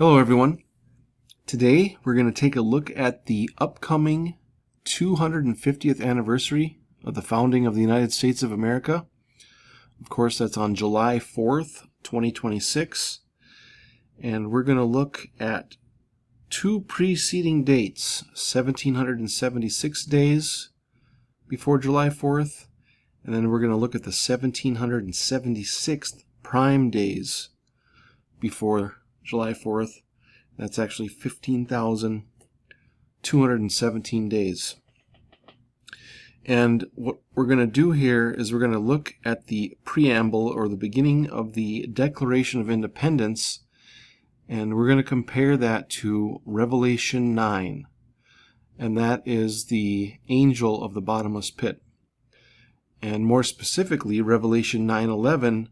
Hello everyone. Today we're going to take a look at the upcoming 250th anniversary of the founding of the United States of America. Of course, that's on July 4th, 2026. And we're going to look at two preceding dates, 1776 days before July 4th, and then we're going to look at the 1776th prime days before July 4th. That's actually 15,217 days. And what we're going to do here is we're going to look at the preamble, or the beginning of the Declaration of Independence, and we're going to compare that to Revelation 9, and that is the angel of the bottomless pit. And more specifically, Revelation 9:11,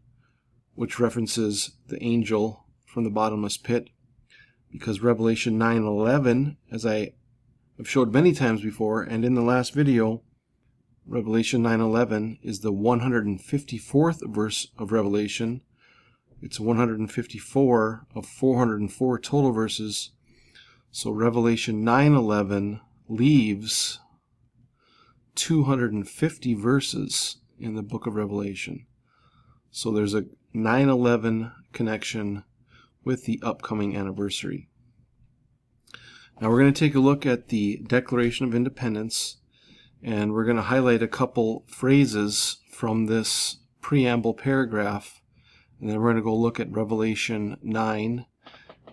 which references the angel from the bottomless pit, because Revelation 9:11, as I have showed many times before, and in the last video, Revelation 9:11 is the 154th verse of Revelation. It's 154 of 404 total verses. So Revelation 9:11 leaves 250 verses in the book of Revelation. So there's a 9/11 connection with the upcoming anniversary. Now we're going to take a look at the Declaration of Independence, and we're going to highlight a couple phrases from this preamble paragraph, and then we're going to go look at Revelation 9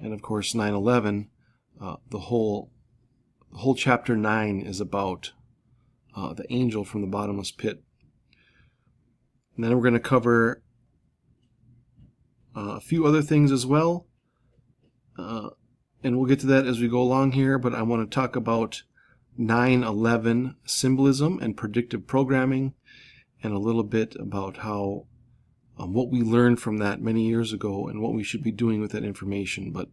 and of course 9:11. The whole chapter 9 is about the angel from the bottomless pit. And then we're going to cover a few other things as well, and we'll get to that as we go along here, but I want to talk about 9/11 symbolism and predictive programming, and a little bit about how what we learned from that many years ago and what we should be doing with that information. But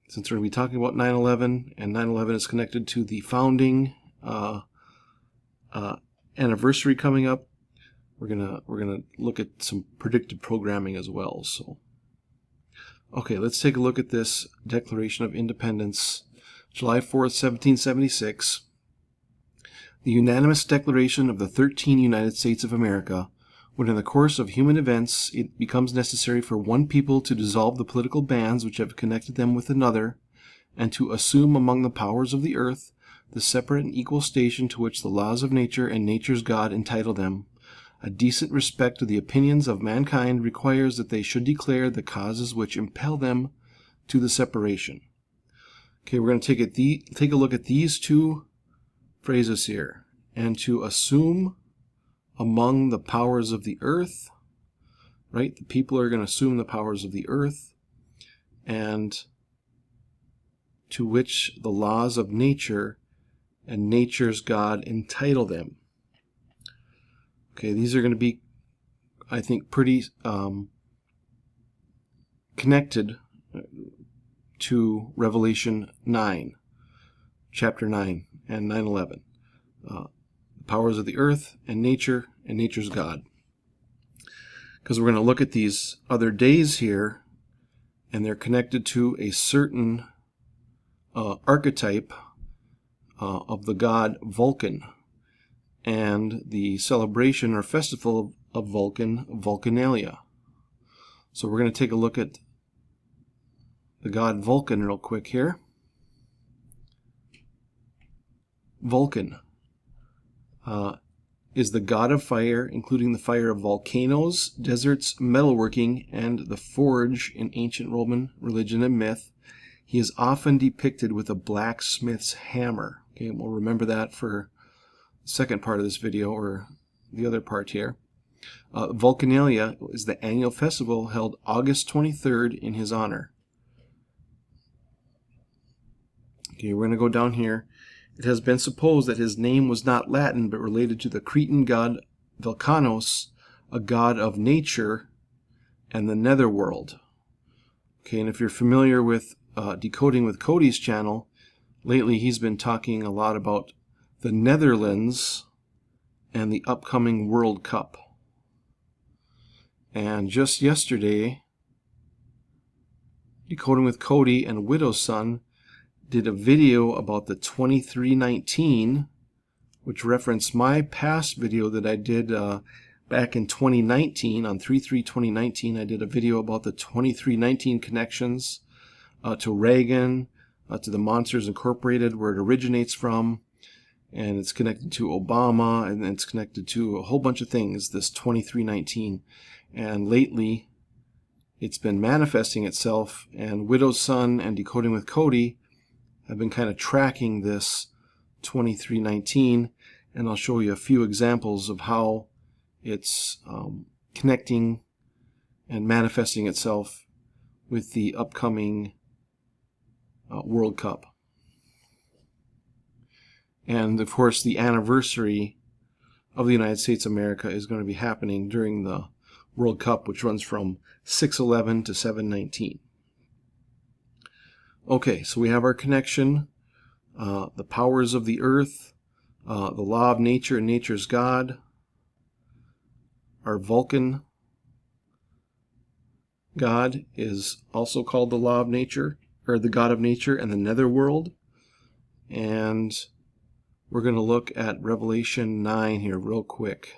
since we're going to be talking about 9/11, and 9/11 is connected to the founding anniversary coming up, we're gonna look at some predictive programming as well. So, okay, let's take a look at this Declaration of Independence, July 4th, 1776. The unanimous declaration of the 13 United States of America, when in the course of human events it becomes necessary for one people to dissolve the political bands which have connected them with another, and to assume among the powers of the earth the separate and equal station to which the laws of nature and nature's God entitle them. A decent respect to the opinions of mankind requires that they should declare the causes which impel them to the separation. Okay, we're going to take a look at these two phrases here. And to assume among the powers of the earth, right? The people are going to assume the powers of the earth, and to which the laws of nature and nature's God entitle them. Okay, these are going to be, I think, pretty connected to Revelation 9, chapter 9, and 9/11. The powers of the earth and nature's God. Because we're going to look at these other days here, and they're connected to a certain archetype of the god Vulcan, and the celebration or festival of Vulcan, Vulcanalia. So we're going to take a look at the god Vulcan real quick here. Vulcan is the god of fire, including the fire of volcanoes, deserts, metalworking, and the forge in ancient Roman religion and myth. He is often depicted with a blacksmith's hammer. Okay, we'll remember that for second part of this video, or the other part here. Vulcanalia is the annual festival held August 23rd in his honor. Okay, we're going to go down here. It has been supposed that his name was not Latin, but related to the Cretan god Vulcanos, a god of nature and the netherworld. Okay, and if you're familiar with Decoding with Cody's channel, lately he's been talking a lot about the Netherlands and the upcoming World Cup. And just yesterday, Decoding with Cody and Widow's Son did a video about the 2319, which referenced my past video that I did back in 2019. On 3/3/2019, I did a video about the 2319 connections to Reagan, to the Monsters Incorporated, where it originates from, and it's connected to Obama, and it's connected to a whole bunch of things, this 2319. And lately, it's been manifesting itself, and Widow's Son and Decoding with Cody have been kind of tracking this 2319, and I'll show you a few examples of how it's connecting and manifesting itself with the upcoming World Cup. And of course, the anniversary of the United States of America is going to be happening during the World Cup, which runs from 6/11 to 7/19. Okay, so we have our connection, the powers of the earth, the law of nature and nature's God, our Vulcan God is also called the law of nature, or the God of nature, and the netherworld. And we're going to look at Revelation 9 here real quick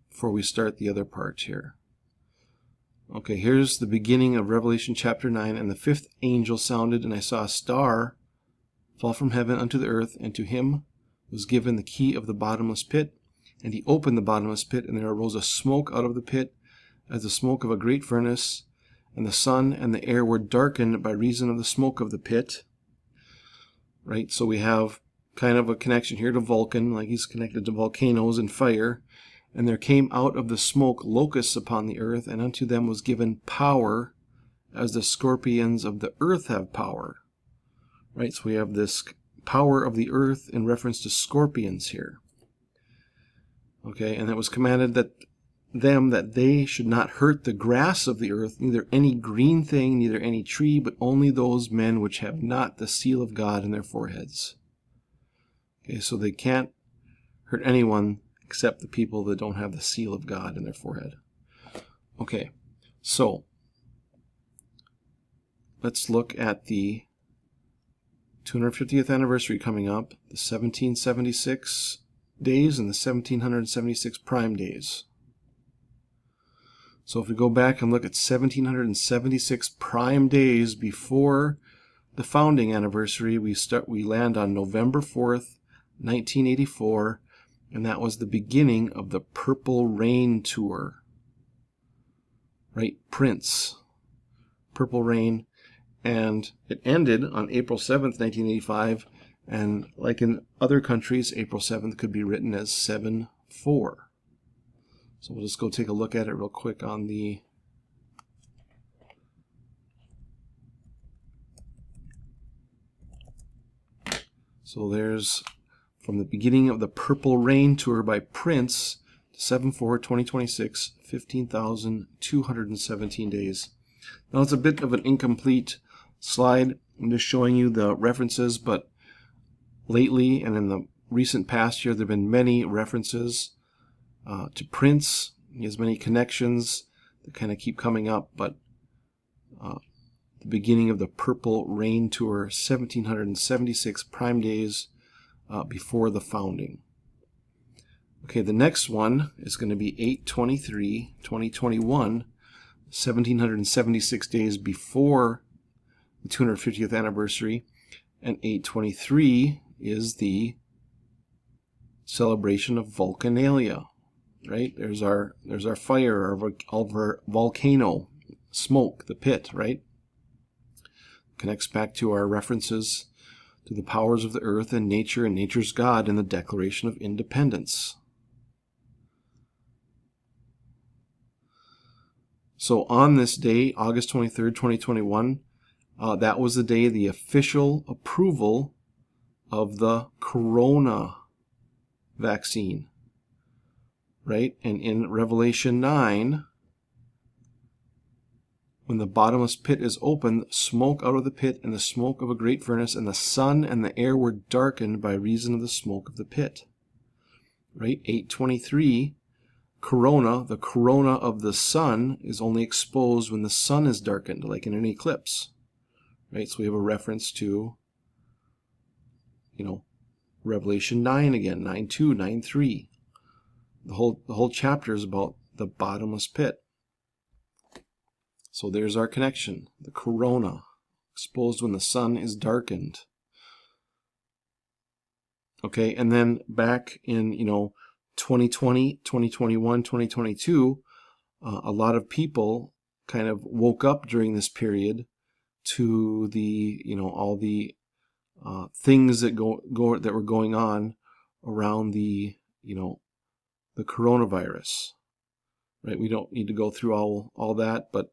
before we start the other part here. Okay, here's the beginning of Revelation chapter 9. And the fifth angel sounded, and I saw a star fall from heaven unto the earth, and to him was given the key of the bottomless pit. And he opened the bottomless pit, and there arose a smoke out of the pit, as the smoke of a great furnace, and the sun and the air were darkened by reason of the smoke of the pit. Right, so we have kind of a connection here to Vulcan, like he's connected to volcanoes and fire. And there came out of the smoke locusts upon the earth, and unto them was given power, as the scorpions of the earth have power. Right, so we have this power of the earth in reference to scorpions here. Okay, and it was commanded that they should not hurt the grass of the earth, neither any green thing, neither any tree, but only those men which have not the seal of God in their foreheads. Okay, so they can't hurt anyone except the people that don't have the seal of God in their forehead. Okay, so let's look at the 250th anniversary coming up, the 1776 days and the 1776 prime days. So if we go back and look at 1776 prime days before the founding anniversary, we land on November 4th, 1984, and that was the beginning of the Purple Rain Tour. Right, Prince, Purple Rain, and it ended on April 7th, 1985, and like in other countries, April 7th could be written as 7/4. So we'll just go take a look at it real quick on the so there's from the beginning of the Purple Rain Tour by Prince, 7/4/2026, 15,217 days. Now it's a bit of an incomplete slide. I'm just showing you the references, but lately and in the recent past year, there have been many references to Prince. He has many connections that kind of keep coming up, but the beginning of the Purple Rain Tour, 1776 prime days before the founding. Okay, the next one is going to be 8/23/2021, 1776 days before the 250th anniversary, and 8/23 is the celebration of Vulcanalia. Right? There's our fire, our volcano, smoke, the pit, right? Connects back to our references to the powers of the earth and nature's God in the Declaration of Independence. So on this day, August 23rd, 2021, that was the day of the official approval of the corona vaccine. Right? And in Revelation 9, when the bottomless pit is opened, smoke out of the pit and the smoke of a great furnace, and the sun and the air were darkened by reason of the smoke of the pit. Right? 8/23 corona, the corona of the sun, is only exposed when the sun is darkened, like in an eclipse. Right? So we have a reference to, Revelation 9 again, 9:2, 9:3. The whole chapter is about the bottomless pit. So there's our connection. The corona, exposed when the sun is darkened. Okay, and then back in, 2020, 2021, 2022, a lot of people kind of woke up during this period to the, all the things that that were going on around the, the coronavirus. Right? We don't need to go through all that, but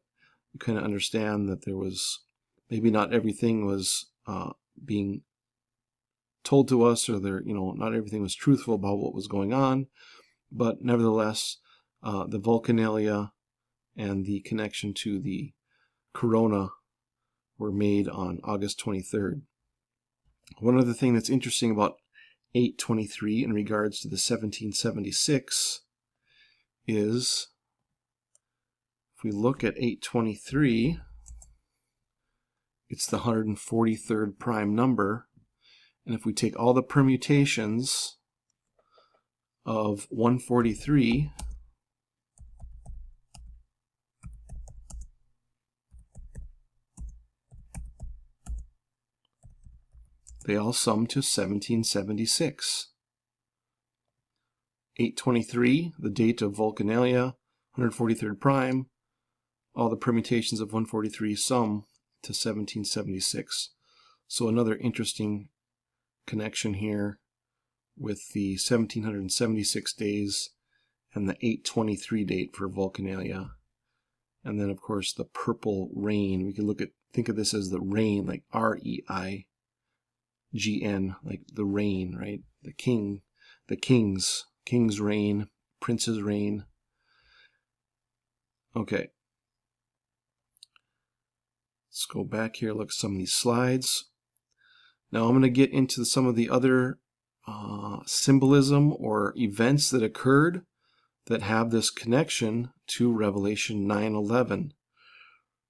you kind of understand that there was, maybe not everything was being told to us, or not everything was truthful about what was going on, but nevertheless, the Vulcanalia and the connection to the corona were made on August 23rd. One other thing that's interesting about 823 in regards to the 1776 is, if we look at 823, it's the 143rd prime number. And if we take all the permutations of 143, they all sum to 1776. 823, the date of Vulcanalia, 143rd prime, all the permutations of 143 sum to 1776. So another interesting connection here with the 1776 days and the 823 date for Vulcanalia. And then, of course, the purple rain. We can think of this as the rain, like REIGN, like the rain, right? The king's reign, prince's reign. Okay. Let's go back here, look at some of these slides. Now I'm going to get into some of the other symbolism or events that occurred that have this connection to Revelation 9:11.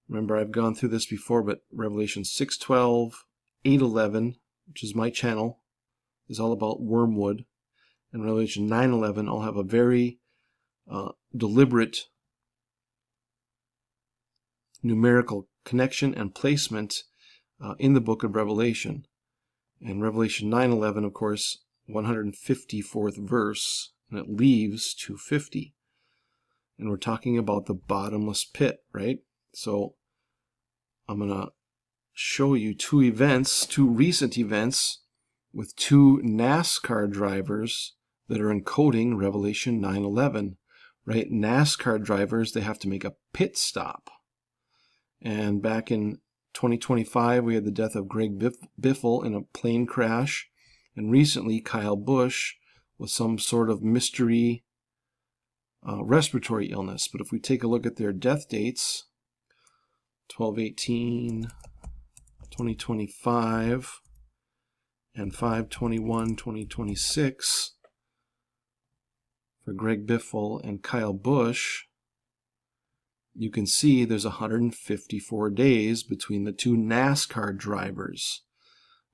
Remember, I've gone through this before, but Revelation 6:12, 8:11, which is my channel, is all about wormwood. And Revelation 9:11, I'll have a very deliberate numerical connection and placement in the book of Revelation. And Revelation 9:11, of course, 154th verse, and it leaves 250. And we're talking about the bottomless pit, right? So I'm going to show you two recent events with two NASCAR drivers that are encoding Revelation 9:11, right? NASCAR drivers, they have to make a pit stop. And back in 2025, we had the death of Greg Biffle in a plane crash. And recently, Kyle Busch with some sort of mystery respiratory illness. But if we take a look at their death dates, 12/18, 2025, and 5/21, 2026, for Greg Biffle and Kyle Busch, you can see there's 154 days between the two NASCAR drivers.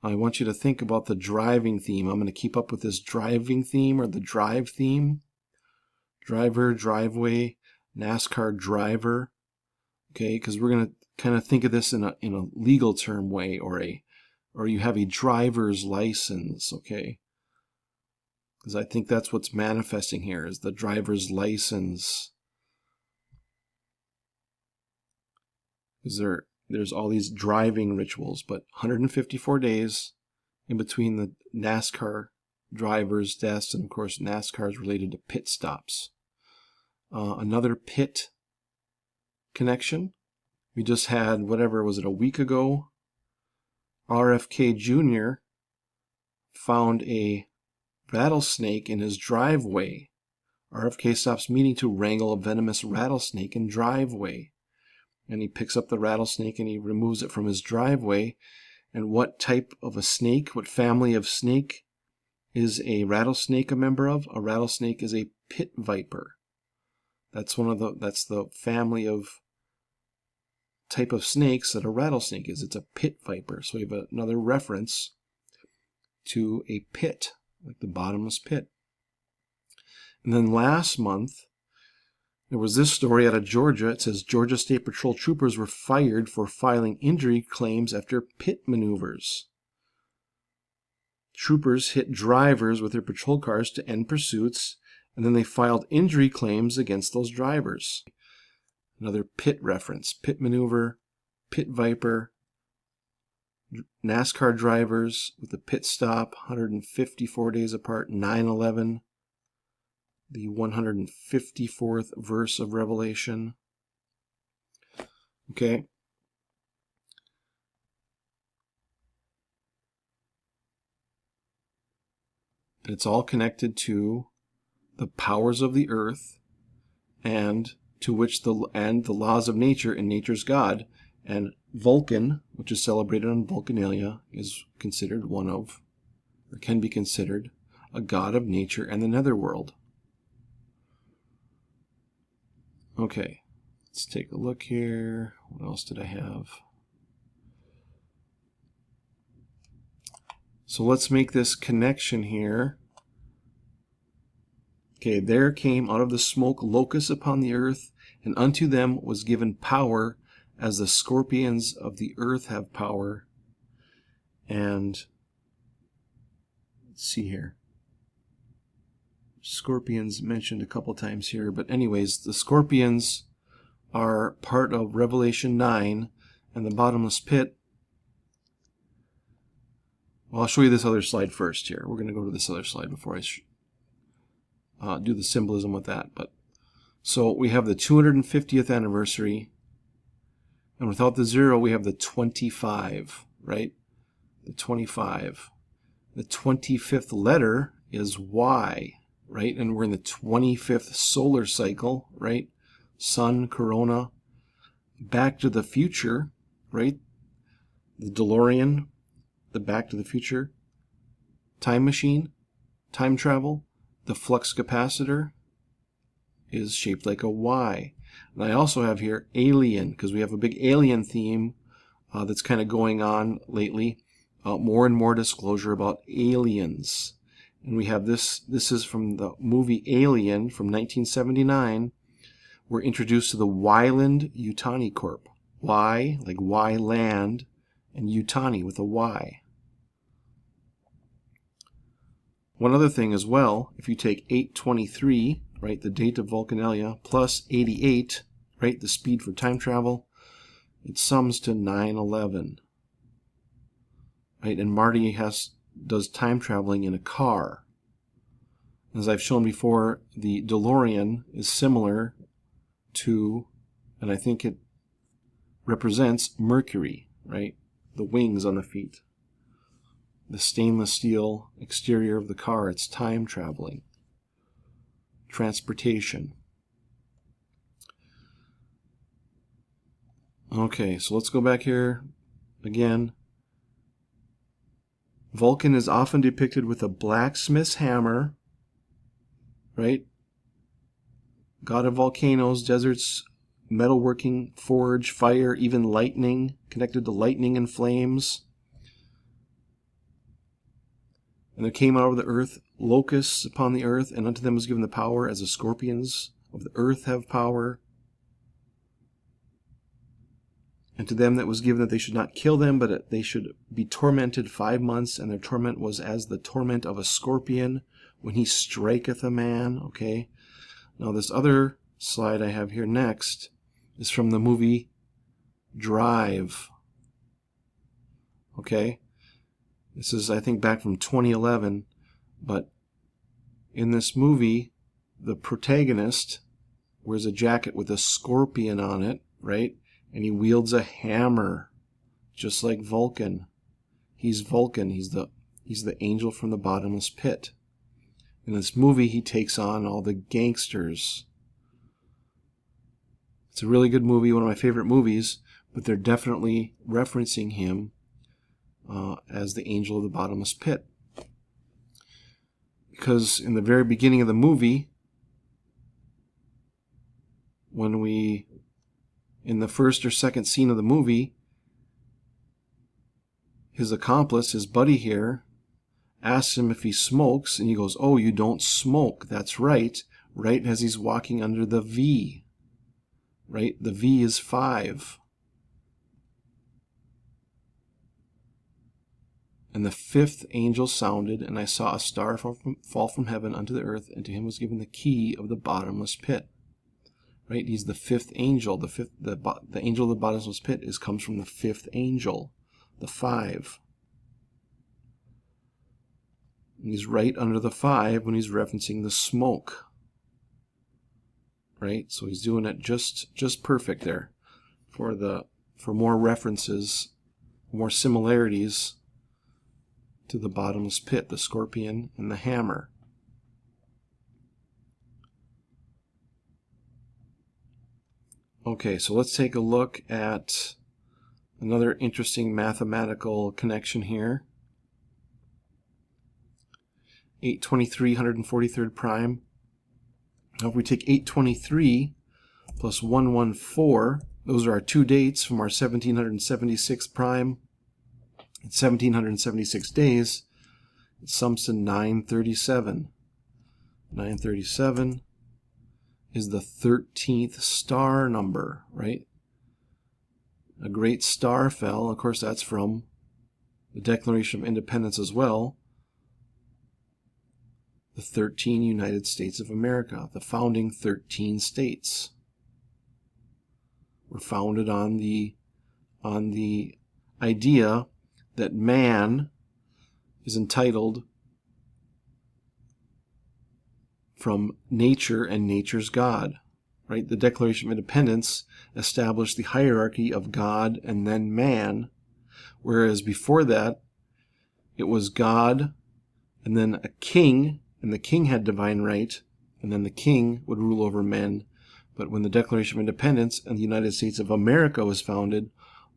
I want you to think about the driving theme. I'm going to keep up with this driving theme, or the drive theme. Driver, driveway, NASCAR driver. Okay, because we're going to kind of think of this in a legal term way, or you have a driver's license, okay? Because I think that's what's manifesting here, is the driver's license. Because there's all these driving rituals, but 154 days in between the NASCAR drivers' deaths, and of course NASCAR is related to pit stops. Another pit connection. We just had, whatever, was it a week ago? RFK Jr. found a rattlesnake in his driveway. RFK stops meeting to wrangle a venomous rattlesnake in driveway. And he picks up the rattlesnake and he removes it from his driveway. And what type of a snake, what family of snake is a rattlesnake a member of? A rattlesnake is a pit viper. That's the family of type of snakes that a rattlesnake is. It's a pit viper. So we have another reference to a pit, like the bottomless pit. And then last month, there was this story out of Georgia. It says Georgia State Patrol troopers were fired for filing injury claims after pit maneuvers. Troopers hit drivers with their patrol cars to end pursuits, and then they filed injury claims against those drivers. Another pit reference, pit maneuver, pit viper, NASCAR drivers with the pit stop, 154 days apart, 9/11, the 154th verse of Revelation. Okay. It's all connected to the powers of the earth and to which the laws of nature and nature's God. And Vulcan, which is celebrated on Vulcanalia, is considered one of, or can be considered, a god of nature and the netherworld. Okay, let's take a look here. What else did I have? So let's make this connection here. Okay, there came out of the smoke locusts upon the earth, and unto them was given power, as the scorpions of the earth have power. And let's see here. Scorpions mentioned a couple times here, but anyways, the scorpions are part of Revelation 9 and the bottomless pit. Well, I'll show you this other slide first here. We're going to go to this other slide before I do the symbolism with that. But so we have the 250th anniversary, and without the 0 we have the 25, right? The 25. The 25th letter is Y, right? And we're in the 25th solar cycle, right? Sun, corona, Back to the Future, right? The DeLorean, the Back to the Future, time machine, time travel. The flux capacitor is shaped like a Y. And I also have here alien, because we have a big alien theme that's kind of going on lately. More and more disclosure about aliens. And we have this is from the movie Alien from 1979. We're introduced to the Weyland-Yutani Corp. Y, like Y land, and Yutani with a Y. One other thing as well, if you take 823, right, the date of Vulcanalia, plus 88, right, the speed for time travel, it sums to 9/11. Right, and Marty does time traveling in a car. As I've shown before, the DeLorean is similar to, and I think it represents Mercury, right? The wings on the feet. The stainless steel exterior of the car, it's time traveling. Transportation. Okay, so let's go back here again. Vulcan is often depicted with a blacksmith's hammer, right? God of volcanoes, deserts, metalworking, forge, fire, even lightning, connected to lightning and flames. And there came out of the earth locusts upon the earth, and unto them was given the power, as the scorpions of the earth have power. And to them that was given that they should not kill them, but they should be tormented 5 months, and their torment was as the torment of a scorpion when he striketh a man. Okay. Now this other slide I have here next is from the movie Drive. Okay. This is, I think, back from 2011, but in this movie, the protagonist wears a jacket with a scorpion on it, right? And he wields a hammer, just like Vulcan. He's Vulcan. He's the angel from the bottomless pit. In this movie, he takes on all the gangsters. It's a really good movie, one of my favorite movies, but they're definitely referencing him as the angel of the bottomless pit. Because in the very beginning of the movie, when we, in the first or second scene of the movie, his accomplice, his buddy here, asks him if he smokes, and he goes, "Oh, you don't smoke. That's right," right as he's walking under the V. Right? The V is 5. And the 5th angel sounded, and I saw a star fall from heaven unto the earth, and to him was given the key of the bottomless pit. Right? He's the 5th angel. The angel of the bottomless pit comes from the 5th angel, the 5. And he's right under the 5 when he's referencing the smoke. Right? So he's doing it just perfect there for more references, more similarities to the bottomless pit, the scorpion and the hammer. Okay, so let's take a look at another interesting mathematical connection here. 823, 143rd prime. Now if we take 823 plus 114, those are our two dates from our 1776 prime. It's 1776 days. It sums to 937. 937 is the 13th star number, right? A great star fell. Of course, that's from the Declaration of Independence as well. The 13 United States of America, the founding 13 states, were founded on the idea that man is entitled from nature and nature's God, right? The Declaration of Independence established the hierarchy of God and then man, whereas before that, it was God and then a king, and the king had divine right, and then the king would rule over men. But when the Declaration of Independence and the United States of America was founded,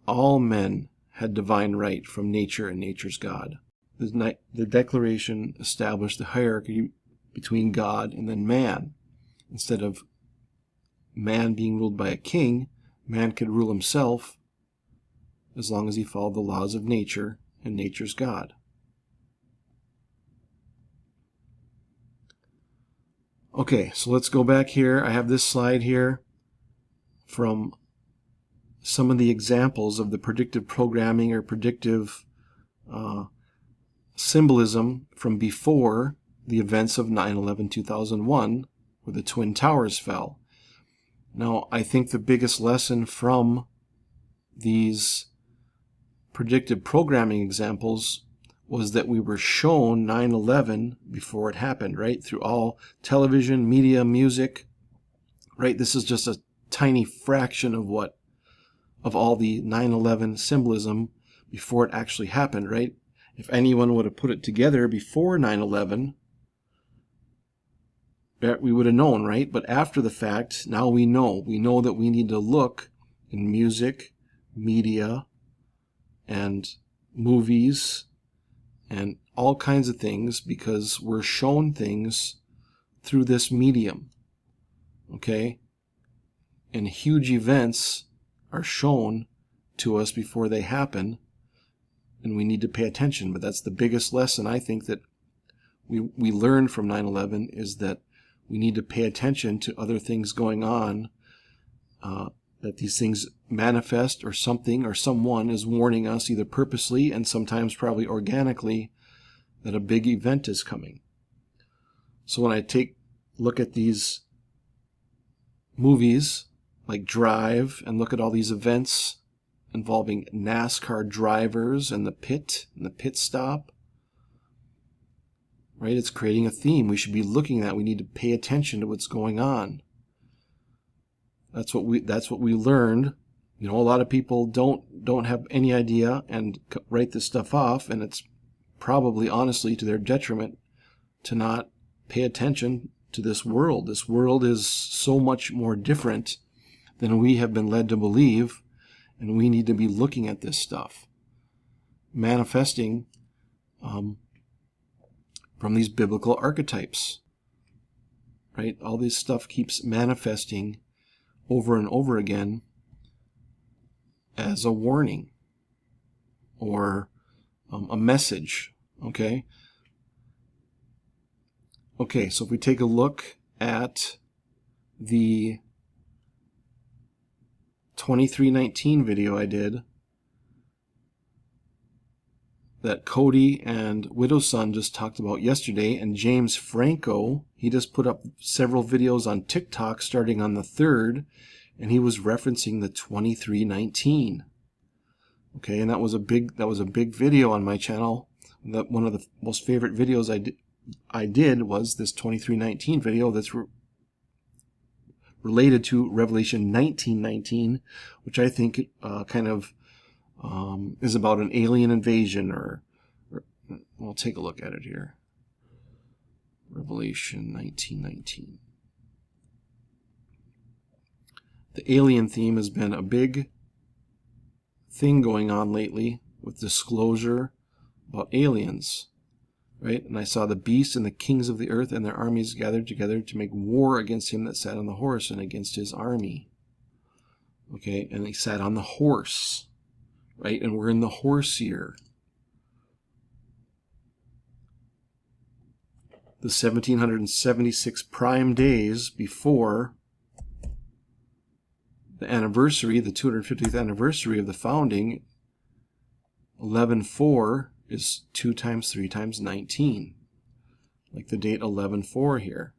all men had divine right from nature and nature's God. The Declaration established the hierarchy between God and then man. Instead of man being ruled by a king, man could rule himself as long as he followed the laws of nature and nature's God. Okay, so let's go back here. I have this slide here from some of the examples of the predictive programming or predictive symbolism from before the events of 9/11/2001, where the Twin Towers fell. Now, I think the biggest lesson from these predictive programming examples was that we were shown 9/11 before it happened, right? Through all television, media, music, right? This is just a tiny fraction of all the 9/11 symbolism before it actually happened, right? If anyone would have put it together before 9/11, we would have known, right? But after the fact, now we know. We know that we need to look in music, media, and movies, and all kinds of things, because we're shown things through this medium, okay? And huge events are shown to us before they happen, and we need to pay attention. But that's the biggest lesson I think that we learned from 9/11 is that we need to pay attention to other things going on, that these things manifest, or something or someone is warning us, either purposely and sometimes probably organically, that a big event is coming. So when I look at these movies like Drive and look at all these events involving NASCAR drivers and the pit stop, right? It's creating a theme we should be looking at. We need to pay attention to what's going on. That's what we learned. You know, a lot of people don't have any idea and write this stuff off, and it's probably honestly to their detriment to not pay attention to this world. This world is so much more different than we have been led to believe, and we need to be looking at this stuff manifesting from these biblical archetypes, right? All this stuff keeps manifesting over and over again as a warning or a message. Okay? Okay, so if we take a look at the 2319 video I did that Cody and Widow's Son just talked about yesterday, and James Franco, he just put up several videos on TikTok starting on the 3rd, and he was referencing the 2319. Okay, and that was a big video on my channel. That one of the most favorite videos I did was this 2319 video that's related to Revelation 19:19, which I think kind of is about an alien invasion, or we'll take a look at it here. Revelation 19:19. The alien theme has been a big thing going on lately with disclosure about aliens, right? And I saw the beast and the kings of the earth and their armies gathered together to make war against him that sat on the horse and against his army. Okay, and he sat on the horse, right? And we're in the horse year. The 1776 prime days before the anniversary, the 250th anniversary of the founding. 11/4 is 2 times 3 times 19, like the date 11/4 here.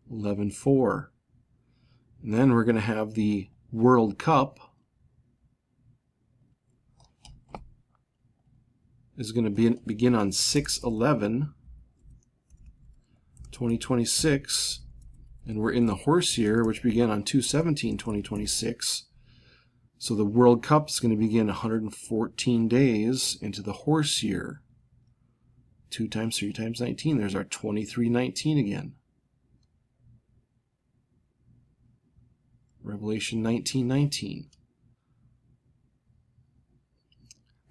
11/4. And then we're going to have the World Cup is going to begin on 6/11/2026, and we're in the horse year, which began on 2/17/2026. So the World Cup is going to begin 114 days into the horse year. 2 times 3 times 19. There's our 2319 again. Revelation 19:19.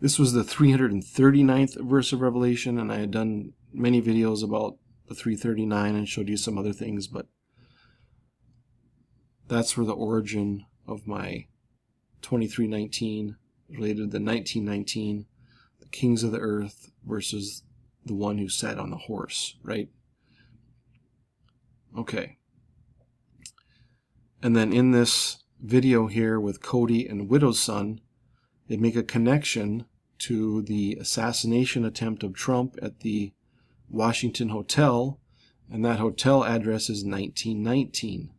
This was the 339th verse of Revelation, and I had done many videos about the 339 and showed you some other things, but that's where the origin of my 2319 related to the 1919, the kings of the earth versus the one who sat on the horse, right? Okay. And then in this video here with Cody and Widow's Son, they make a connection to the assassination attempt of Trump at the Washington Hotel, and that hotel address is 1919.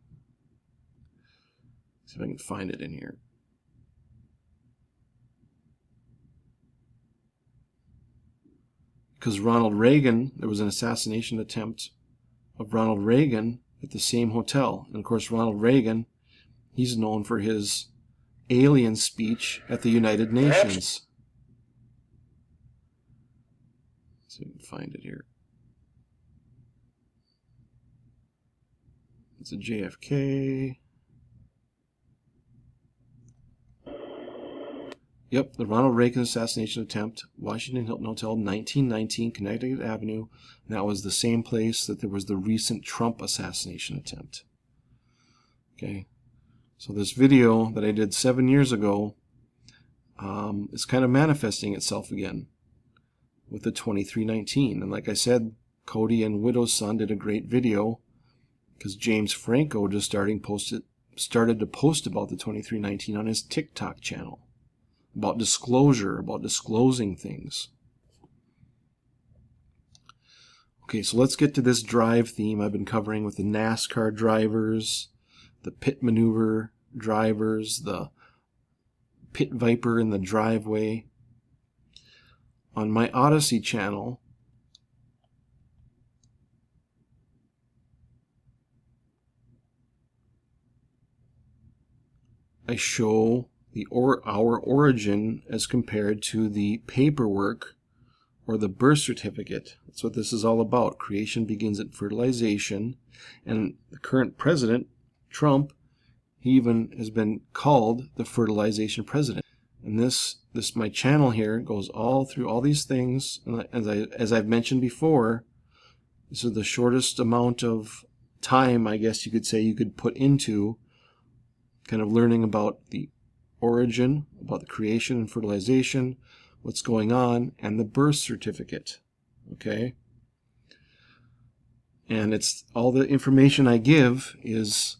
See if I can find it in here. Because Ronald Reagan, there was an assassination attempt of Ronald Reagan at the same hotel. And of course, Ronald Reagan, he's known for his alien speech at the United Nations. So we can find it here. It's a JFK. Yep, the Ronald Reagan assassination attempt, Washington Hilton Hotel, 1919, Connecticut Avenue. And that was the same place that there was the recent Trump assassination attempt. Okay, so this video that I did 7 years ago is kind of manifesting itself again with the 2319. And like I said, Cody and Widow's Son did a great video because James Franco just started to post about the 2319 on his TikTok channel. About disclosure, about disclosing things. Okay, so let's get to this drive theme I've been covering with the NASCAR drivers, the pit maneuver drivers, the pit viper in the driveway. On my Odyssey channel, I show our origin as compared to the paperwork or the birth certificate. That's what this is all about. Creation begins at fertilization, and the current president, Trump, he even has been called the fertilization president. And this my channel here goes all through all these things, and as I've mentioned before, this is the shortest amount of time, I guess you could say, you could put into kind of learning about the origin, about the creation and fertilization, what's going on, and the birth certificate. Okay? And it's all the information I give is,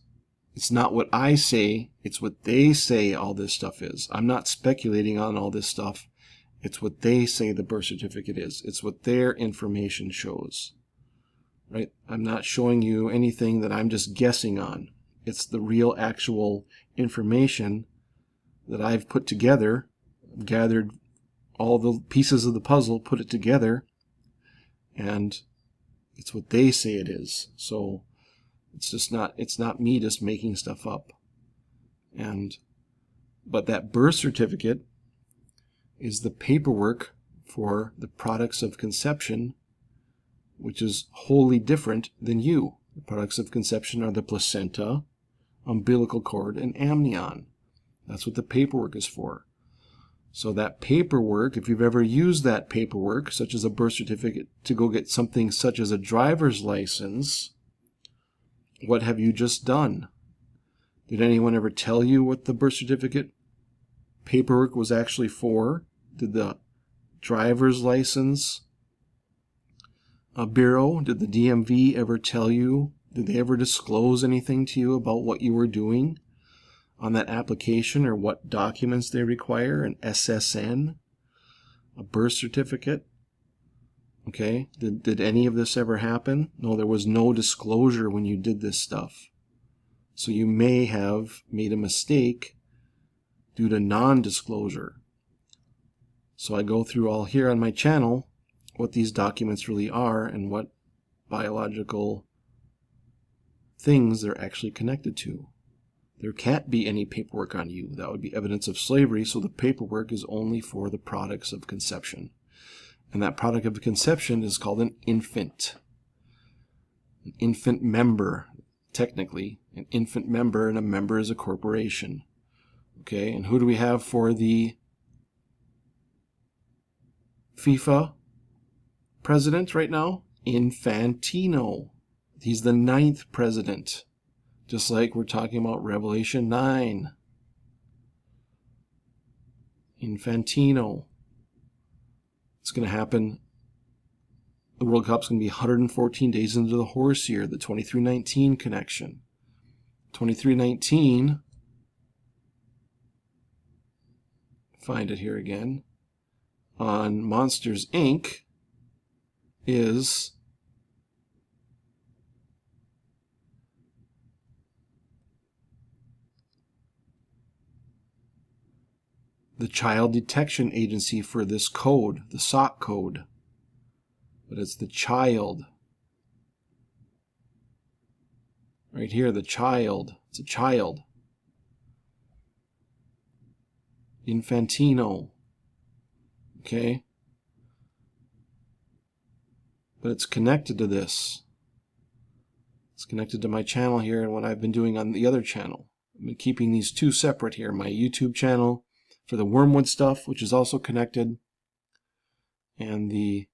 it's not what I say, it's what they say all this stuff is. I'm not speculating on all this stuff. It's what they say the birth certificate is. It's what their information shows. Right? I'm not showing you anything that I'm just guessing on. It's the real actual information that I've put together, gathered all the pieces of the puzzle, put it together, and it's what they say it is. So it's not me just making stuff up. But that birth certificate is the paperwork for the products of conception, which is wholly different than you. The products of conception are the placenta, umbilical cord, and amnion. That's what the paperwork is for. So that paperwork, if you've ever used that paperwork, such as a birth certificate, to go get something such as a driver's license, what have you just done? Did anyone ever tell you what the birth certificate paperwork was actually for? Did the driver's license bureau, did the DMV ever tell you? Did they ever disclose anything to you about what you were doing on that application, or what documents they require? An SSN, a birth certificate. Okay, did any of this ever happen? No, there was no disclosure when you did this stuff. So you may have made a mistake due to non-disclosure. So I go through all here on my channel what these documents really are and what biological things they're actually connected to. There can't be any paperwork on you. That would be evidence of slavery, so the paperwork is only for the products of conception. And that product of conception is called an infant. An infant member, technically. An infant member, and a member is a corporation. Okay, and who do we have for the FIFA president right now? Infantino. He's the 9th president. Just like we're talking about Revelation 9. Infantino. It's going to happen. The World Cup's going to be 114 days into the horse year, the 2319 connection. 2319, find it here again, on Monsters, Inc. is the Child Detection Agency for this code, the SOC code. But it's the child. Right here, the child. It's a child. Infantino. Okay? But it's connected to this. It's connected to my channel here and what I've been doing on the other channel. I've been keeping these two separate here. My YouTube channel for the wormwood stuff, which is also connected, and the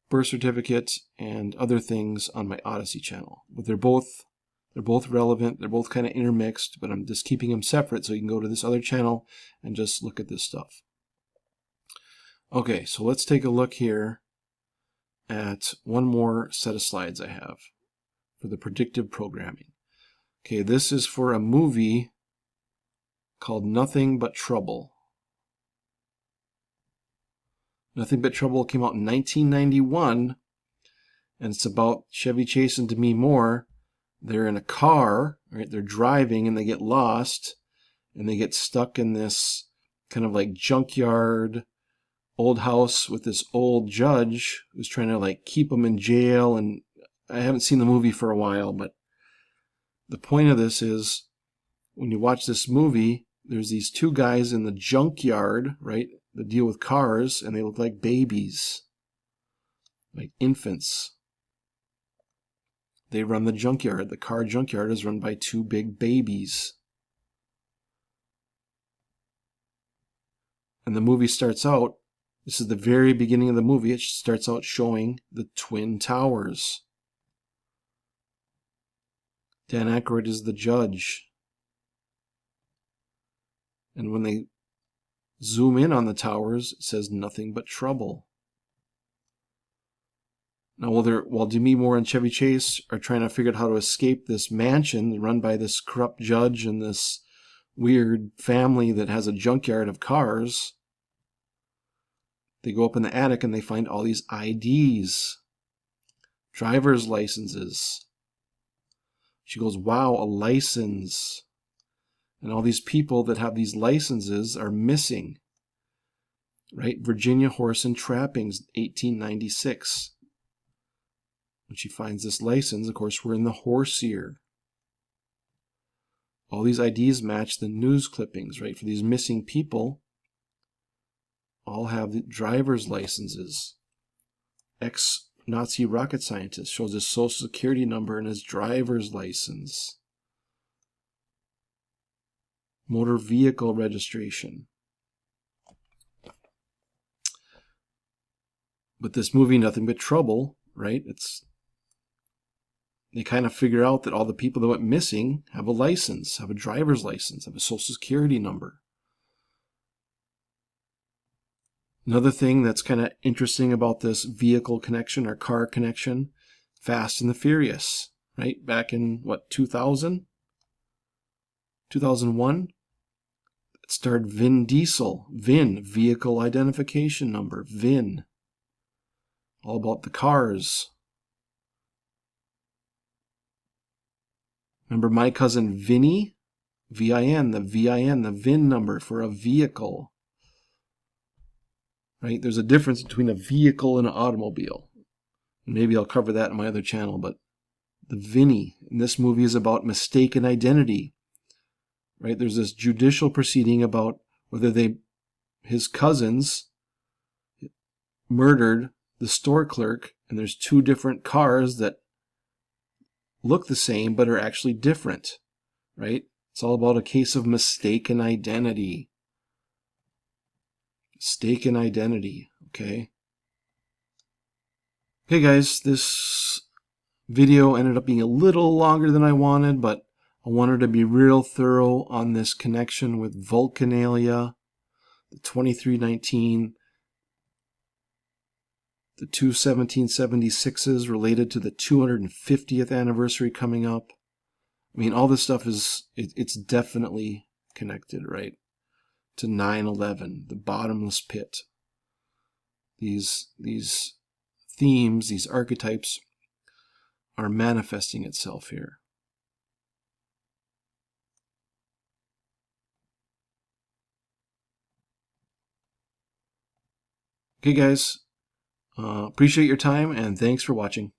birth certificate and other things on my Odyssey channel. But they're both relevant. They're both kind of intermixed, but I'm just keeping them separate so you can go to this other channel and just look at this stuff. Okay, so let's take a look here at one more set of slides I have for the predictive programming. Okay, this is for a movie called Nothing But Trouble. Nothing But Trouble came out in 1991, and it's about Chevy Chase and Demi Moore. They're in a car, right? They're driving and they get lost, and they get stuck in this kind of like junkyard old house with this old judge who's trying to like keep them in jail. And I haven't seen the movie for a while, but the point of this is when you watch this movie, there's these two guys in the junkyard, right, that deal with cars, and they look like babies, like infants. They run the junkyard. The car junkyard is run by two big babies. And the movie starts out, this is the very beginning of the movie, it starts out showing the Twin Towers. Dan Aykroyd is the judge. And when they zoom in on the towers, it says nothing but trouble. Now, while Demi Moore and Chevy Chase are trying to figure out how to escape this mansion run by this corrupt judge and this weird family that has a junkyard of cars, they go up in the attic and they find all these IDs, driver's licenses. She goes, wow, a license. And all these people that have these licenses are missing. Right? Virginia Horse and Trappings, 1896. When she finds this license, of course, we're in the horse year. All these IDs match the news clippings, right? For these missing people, all have the driver's licenses. Ex-Nazi rocket scientist shows his social security number and his driver's license. Motor vehicle registration. But this movie, Nothing But Trouble, right? They kind of figure out that all the people that went missing have a license, have a driver's license, have a social security number. Another thing that's kind of interesting about this vehicle connection or car connection, Fast and the Furious, right? Back in, 2000? 2001? It starred Vin Diesel. VIN, vehicle identification number, VIN. All about the cars. Remember My Cousin Vinny? VIN, the VIN number for a vehicle. Right? There's a difference between a vehicle and an automobile. Maybe I'll cover that in my other channel, but the Vinny in this movie is about mistaken identity. Right? There's this judicial proceeding about whether his cousins murdered the store clerk, and there's two different cars that look the same but are actually different, right? It's all about a case of mistaken identity. Mistaken identity, okay? Okay, guys, this video ended up being a little longer than I wanted, but I wanted to be real thorough on this connection with Vulcanalia, the 2319, the two 1776s related to the 250th anniversary coming up. I mean, all this stuff it's definitely connected, right? To 9/11, the Bottomless Pit. These themes, these archetypes are manifesting itself here. Okay, guys, appreciate your time and thanks for watching.